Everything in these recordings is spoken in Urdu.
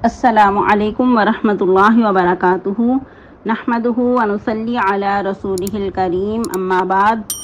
السلام علیکم ورحمۃ اللہ وبرکاتہ نحمدہ ونصلی علی رسولہ الکریم اما بعد۔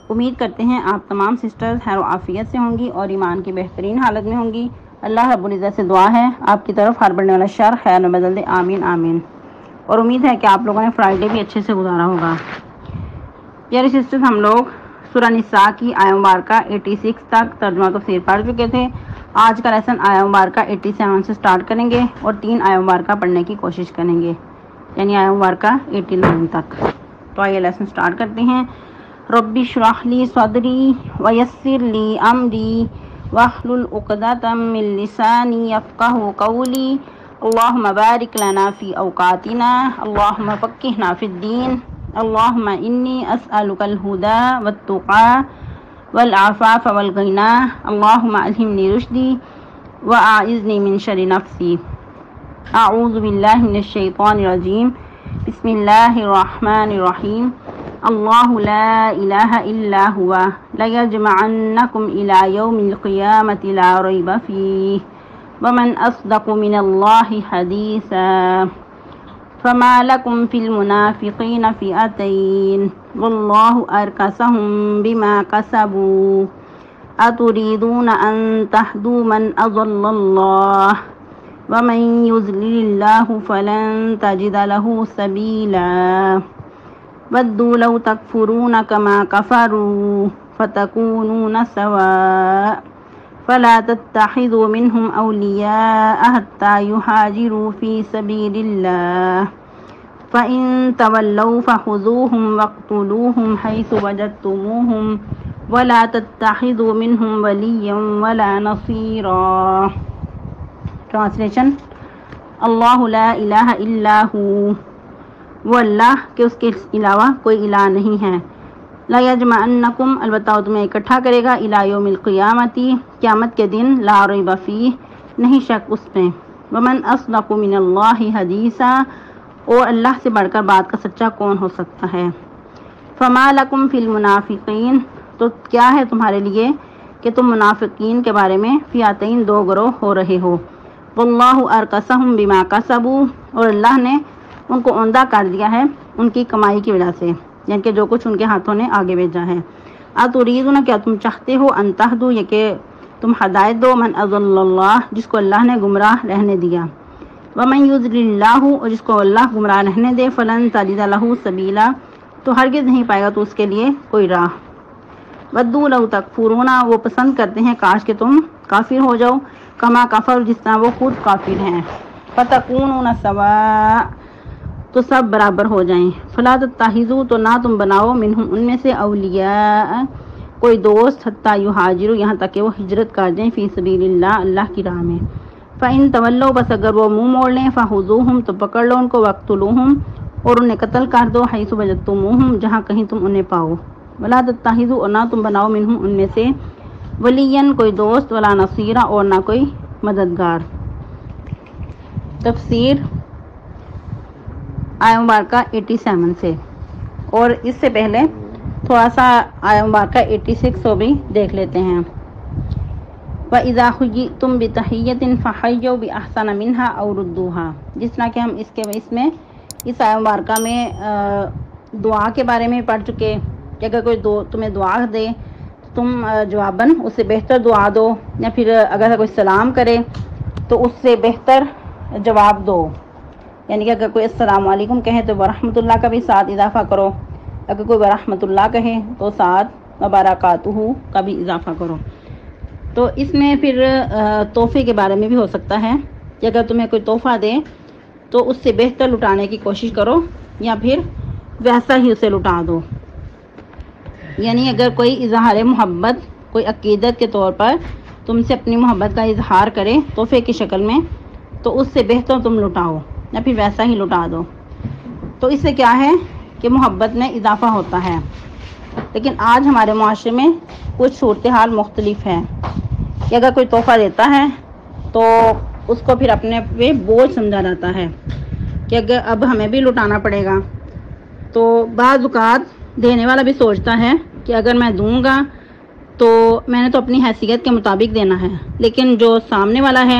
امید کرتے ہیں آپ تمام سسٹرز خیر و عافیت سے ہوں گی اور ایمان کی بہترین حالت میں ہوں گی۔ اللہ رب العزت سے دعا ہے آپ کی طرف ہر بڑھنے والا شر خیر میں بدل دے، آمین آمین۔ اور امید ہے کہ آپ لوگوں نے فرائیڈے بھی اچھے سے گزارا ہوگا۔ پیاری سسٹرز، ہم لوگ سورہ نساء کی آیہ مبارکہ 86 تک ترجمہ تفسیر پڑھ چکے تھے۔ آج کا لیسن آیہ مبارکہ 87 سے سٹارٹ کریں گے اور 3 آیہ مبارکہ پڑھنے کی کوشش کریں گے، یعنی آیہ مبارکہ 89 تک۔ تو آئیے لیسن سٹارٹ کرتے ہیں۔ رب اشرح لی صدری ویسر لی امری واحلل عقدۃ من لسانی یفقہوا قولی اللہم بارک لنا فی اوقاتنا اللہم فقہنا فی الدین اللہم انی اسألک الہدی والتقی والعفاف والغنی اللہم الہمنی رشدی واعذنی من شر نفسی۔ اعوذ باللہ من الشیطان الرجیم، بسم اللہ الرحمن الرحیم۔ اللہ لا الہ الا ہوا لیجمعنکم الی یوم القیامۃ لا ریب فیہ ومن اصدق من اللہ حدیثا۔ فما لکم فی المنافقین فئتین واللہ ارکسہم بما کسبوا اتریدون ان تہدوا من اضل اللہ ومن یضلل اللہ فلن تجد له سبیلا۔ ودوا لو تکفرون کما کفروا فتکونون سواء فلا تتخذوا منهم اولیاء حتى يهاجروا في سبيل الله فإن تولوا فخذوهم واقتلوهم حيث وجدتموهم ولا تتخذوا منهم وليا ولا نصيرا۔ ٹرانسلیشن: اللہ لا الہ الا ہو، وہ اللہ کہ اس کے علاوہ کوئی الہ نہیں ہے۔ لا یجمعنکم، البتہ وہ تمہیں اکٹھا کرے گا، الی یوم القیامۃ، قیامت کے دن، لا ریب فیہ، نہیں شک اس میں، ومن اصدق من اللہ حدیثا، اور اللہ سے بڑھ کر بات کا سچا کون ہو سکتا ہے۔ فما لکم فی المنافقین، تو کیا ہے تمہارے لیے کہ تم منافقین کے بارے میں فئتین، 2 گروہ ہو رہے ہو۔ واللہ ارکسہم بما کسبوا، اور اللہ نے ان کو عمدہ کر دیا ہے ان کی کمائی کی وجہ سے، یعنی کہ جو کچھ ان کے ہاتھوں نے آگے بھیجا ہے۔ اتریدون، کیا تم چاہتے ہو، ان تہدوا، یہ کہ تم ہدایت دو، من اضل اللہ، جس کو اللہ نے گمراہ رہنے دیا، ومن یضلل اللہ، اور جس کو اللہ گمراہ رہنے دے، فلن تجد لہ سبیلا، تو ہرگز نہیں پائے گا تو اس کے لیے کوئی راہ۔ ودوا لو تکفرون، وہ پسند کرتے ہیں کاش کہ تم کافر ہو جاؤ، کما کفر، جس طرح وہ خود کافر ہیں، فتکونون سواء، تو سب برابر ہو جائیں، فلا تتخذوا، تو نہ تم بناؤ، منہم، ان میں سے، اولیاء، کوئی دوست، حتی یہاجروا، یہاں تک کہ وہ ہجرت کر جائیں، فی سبیل اللہ، اللہ کی راہ میں۔ فإن تولوا، بس اگر وہ منہ موڑ لیں، فخذوہم، تو پکڑ لو ان کو، واقتلوہم، اور انہیں قتل کر دو، حیث وجدتموہم، جہاں کہیں تم انہیں پاؤ، ولا تتخذوا، اور نہ تم بناؤ، منہم، ان میں سے، ولین، کوئی دوست، ولا نصیرا، اور نہ کوئی مددگار۔ تفسیر آیہ مبارکہ 87 سے، اور اس سے پہلے تھوڑا سا آیہ مبارکہ 86 کو بھی دیکھ لیتے ہیں۔ وَإِذَا حُيِّئْتُم بِتَحِيَّةٍ فَحَيُّوا بِأَحْسَنَ مِنْهَا أَوْ رُدُّوهَا، جس طرح کہ ہم اس آیہ مبارکہ میں دعا کے بارے میں پڑھ چکے کہ اگر کوئی تمہیں دعا دے تم جواباً اس سے بہتر دعا دو، یا پھر اگر کوئی سلام کرے تو اس سے بہتر جواب دو، یعنی کہ اگر کوئی السلام علیکم کہے تو ورحمۃ اللہ کا بھی ساتھ اضافہ کرو، اگر کوئی ورحمۃ اللہ کہے تو ساتھ وبرکاتہ کا بھی اضافہ کرو۔ تو اس میں پھر تحفے کے بارے میں بھی ہو سکتا ہے کہ اگر تمہیں کوئی تحفہ دے تو اس سے بہتر لٹانے کی کوشش کرو، یا پھر ویسا ہی اسے لٹا دو، یعنی اگر کوئی اظہار محبت، کوئی عقیدت کے طور پر تم سے اپنی محبت کا اظہار کرے تحفے کی شکل میں، تو اس سے بہتر تم لٹاؤ، یا پھر ویسا ہی لٹا دو۔ تو اس سے کیا ہے کہ محبت میں اضافہ ہوتا ہے۔ لیکن آج ہمارے معاشرے میں کچھ صورتحال مختلف ہے کہ اگر کوئی تحفہ دیتا ہے تو اس کو پھر اپنے پہ بوجھ سمجھا جاتا ہے کہ اگر اب ہمیں بھی لٹانا پڑے گا۔ تو بعض اوقات دینے والا بھی سوچتا ہے کہ اگر میں دوں گا تو میں نے تو اپنی حیثیت کے مطابق دینا ہے، لیکن جو سامنے والا ہے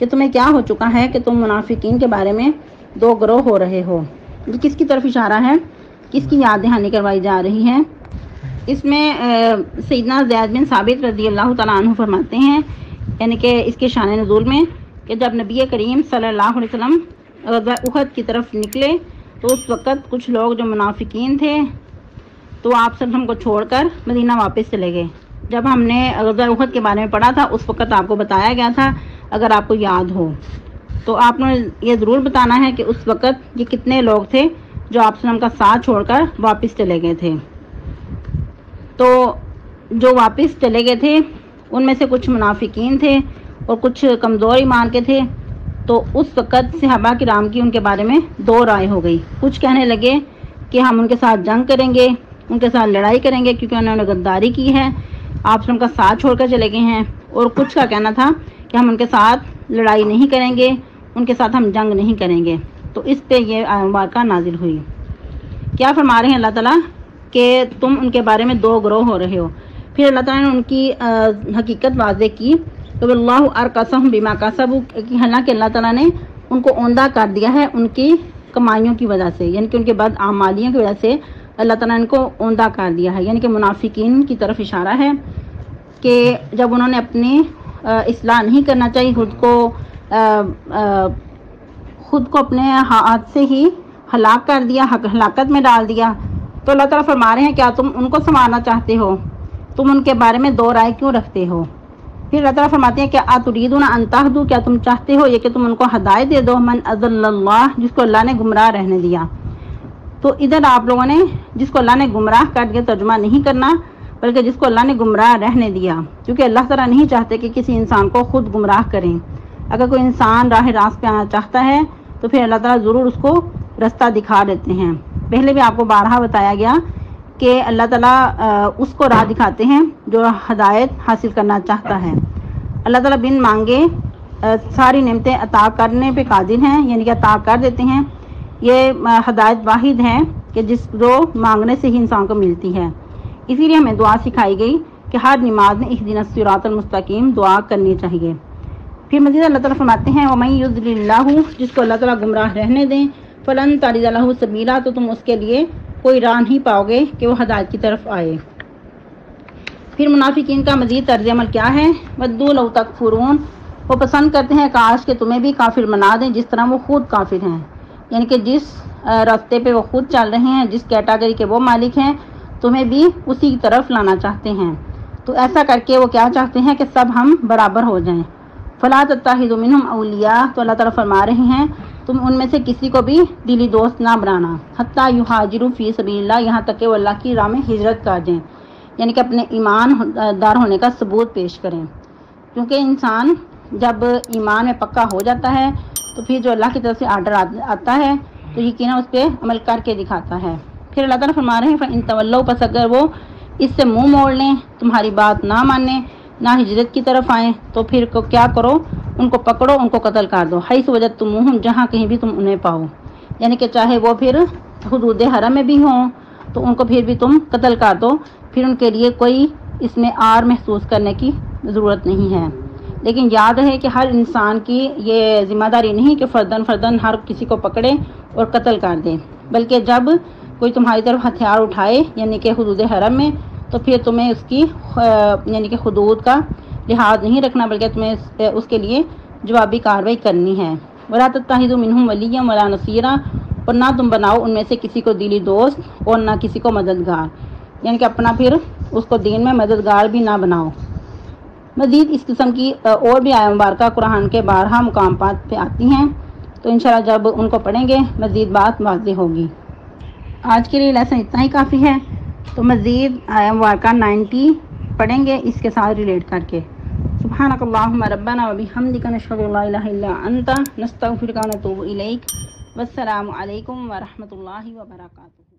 کہ تمہیں کیا ہو چکا ہے کہ تم منافقین کے بارے میں دو گروہ ہو رہے ہو۔ یہ کس کی طرف اشارہ ہے، کس کی یاد دہانی کروائی جا رہی ہے؟ اس میں سیدنا زید بن ثابت رضی اللہ تعالیٰ عنہ فرماتے ہیں، یعنی کہ اس کے شان نزول میں، کہ جب نبی کریم صلی اللہ علیہ وسلم غزوہ احد کی طرف نکلے تو اس وقت کچھ لوگ جو منافقین تھے تو آپ صلی اللہ علیہ وسلم کو چھوڑ کر مدینہ واپس چلے گئے۔ جب ہم نے غزوہ احد کے بارے میں پڑھا تھا اس وقت آپ کو بتایا گیا تھا، اگر آپ کو یاد ہو تو آپ نے یہ ضرور بتانا ہے کہ اس وقت یہ کتنے لوگ تھے جو آپ صلی اللہ علیہ وسلم کا ساتھ چھوڑ کر واپس چلے گئے تھے۔ تو جو واپس چلے گئے تھے ان میں سے کچھ منافقین تھے اور کچھ کمزور ایمان کے تھے۔ تو اس وقت صحابہ کرام کی ان کے بارے میں دو رائے ہو گئی۔ کچھ کہنے لگے کہ ہم ان کے ساتھ جنگ کریں گے، ان کے ساتھ لڑائی کریں گے کیونکہ انہوں نے غداری کی ہے، آپ صلی اللہ علیہ وسلم کا ساتھ چھوڑ کر چلے گئے ہیں۔ اور کچھ کا کہنا تھا کہ ہم ان کے ساتھ لڑائی نہیں کریں گے، ان کے ساتھ ہم جنگ نہیں کریں گے۔ تو اس پہ یہ آیت مبارکہ نازل ہوئی۔ کیا فرما رہے ہیں اللہ تعالیٰ کہ تم ان کے بارے میں دو گروہ ہو رہے ہو۔ پھر اللہ تعالیٰ نے ان کی حقیقت واضح کی کہ واللہ ارکسہم بما کسبوا، کہ حالانکہ اللہ تعالیٰ نے ان کو اوندہ کر دیا ہے ان کی کمائیوں کی وجہ سے، یعنی کہ ان کے بد اعمالیوں کی وجہ سے اللہ تعالیٰ نے ان کو اوندہ کر دیا ہے۔ یعنی کہ منافقین کی طرف اشارہ ہے کہ جب انہوں نے اپنی اصلاح نہیں کرنا چاہیے، خود کو اپنے ہاتھ سے ہی ہلاک کر دیا، ہلاکت میں ڈال دیا، تو اللہ تعالیٰ فرما رہے ہیں کیا تم ان کو سنوارنا چاہتے ہو؟ تم ان کے بارے میں دو رائے کیوں رکھتے ہو؟ پھر اللہ تعالیٰ فرماتے ہیں کہ اتریدون ان تہدوا، کیا تم چاہتے ہو یہ کہ تم ان کو ہدایت دے دو؟ من اضل اللہ، جس کو اللہ نے گمراہ رہنے دیا۔ تو ادھر آپ لوگوں نے جس کو اللہ نے گمراہ کر دیا ترجمہ نہیں کرنا، بلکہ جس کو اللہ نے گمراہ رہنے دیا، کیونکہ اللہ تعالیٰ نہیں چاہتے کہ کسی انسان کو خود گمراہ کریں۔ اگر کوئی انسان راہ راست پہ آنا چاہتا ہے تو پھر اللہ تعالیٰ ضرور اس کو رستہ دکھا دیتے ہیں۔ پہلے بھی آپ کو بارہا بتایا گیا کہ اللہ تعالیٰ اس کو راہ دکھاتے ہیں جو ہدایت حاصل کرنا چاہتا ہے۔ اللہ تعالیٰ بن مانگے ساری نعمتیں عطا کرنے پہ قادر ہیں، یعنی کہ عطا کر دیتے ہیں۔ یہ ہدایت واحد ہے کہ جس جو مانگنے سے ہی انسان کو ملتی ہے۔ اسی لیے ہمیں دعا سکھائی گئی کہ ہر نماز میں اہدنا الصراط المستقیم دعا کرنی چاہیے۔ پھر مزید اللہ تعالیٰ فرماتے ہیں وَمَن يُضْلِلِ اللَّهُ، جس کو اللہ تعالیٰ گمراہ رہنے دیں، فَلَن تَجِدَ لَهُ سَبِيلًا، تو تم اس کے لیے کوئی راہ نہیں پاؤ گے کہ وہ ہدایت کی طرف آئے۔ پھر منافقین کا مزید طرز عمل کیا ہے؟ وَدُّوا لَوْ تَكْفُرُونَ، وہ پسند کرتے ہیں کاش کہ تمہیں بھی کافر بنا دیں جس طرح وہ خود کافر ہیں، یعنی کہ جس راستے پہ وہ خود چل رہے ہیں، جس کیٹاگری کے وہ مالک ہیں، تمہیں بھی اسی کی طرف لانا چاہتے ہیں۔ تو ایسا کر کے وہ کیا چاہتے ہیں کہ سب ہم برابر ہو جائیں۔ فَلَا تَتَّخِذُوا مِنْهُمْ أَوْلِيَاءَ، تو اللہ تعالیٰ فرما رہے ہیں تم ان میں سے کسی کو بھی دلی دوست نہ بنانا، حتیٰ یہاجروا فی سبیل اللہ، یہاں تک کہ وہ اللہ کی راہ میں ہجرت کر جائیں، یعنی کہ اپنے ایمان دار ہونے کا ثبوت پیش کریں۔ کیونکہ انسان جب ایمان میں پکا ہو جاتا ہے تو پھر جو اللہ کی طرف سے آرڈر آتا ہے تو یقیناً اس پہ عمل کر کے دکھاتا ہے۔ پھر اللہ تعالیٰ فرما رہے ہیں فَإِن تَوَلَّوْا، پس اگر وہ اس سے منہ موڑ لیں، تمہاری بات نہ مانیں، نہ ہجرت کی طرف آئیں، تو پھر کیا کرو؟ ان کو پکڑو، ان کو قتل کر دو، حیث وجدتموہم، جہاں کہیں بھی تم انہیں پاؤ، یعنی کہ چاہے وہ پھر حدود حرم میں بھی ہوں تو ان کو پھر بھی تم قتل کر دو، پھر ان کے لیے کوئی اس میں آر محسوس کرنے کی ضرورت نہیں ہے۔ لیکن یاد رہے کہ ہر انسان کی یہ ذمہ داری نہیں کہ فرداً ہر کسی کو پکڑے اور قتل کر دے، بلکہ جب کوئی تمہاری طرف ہتھیار اٹھائے یعنی کہ حدود حرم میں، تو پھر تمہیں اس کی یعنی کہ حدود کا لحاظ نہیں رکھنا، بلکہ تمہیں اس کے لیے جوابی کارروائی کرنی ہے۔ وَلَا تَتَّخِذُوا مِنْهُمْ وَلِيًّا وَلَا نَصِيرًا، اور نہ تم بناؤ ان میں سے کسی کو دلی دوست اور نہ کسی کو مددگار، یعنی کہ اپنا پھر اس کو دین میں مددگار بھی نہ بناؤ۔ مزید اس قسم کی اور بھی آیات مبارکہ قرآن کے 12 مقامات پہ آتی ہیں، تو انشاءاللہ جب ان کو پڑھیں گے مزید بات واضح ہوگی۔ آج کے لیے لیسن اتنا ہی کافی ہے، تو مزید آیات مبارکہ 90 پڑھیں گے اس کے ساتھ ریلیٹ کر کے۔ سبحانک اللہم ربنا وبحمدک، نشہد ان لا الہ الا انت، نستغفرک ونتوب الیک۔ والسلام علیکم ورحمۃ اللہ وبرکاتہ۔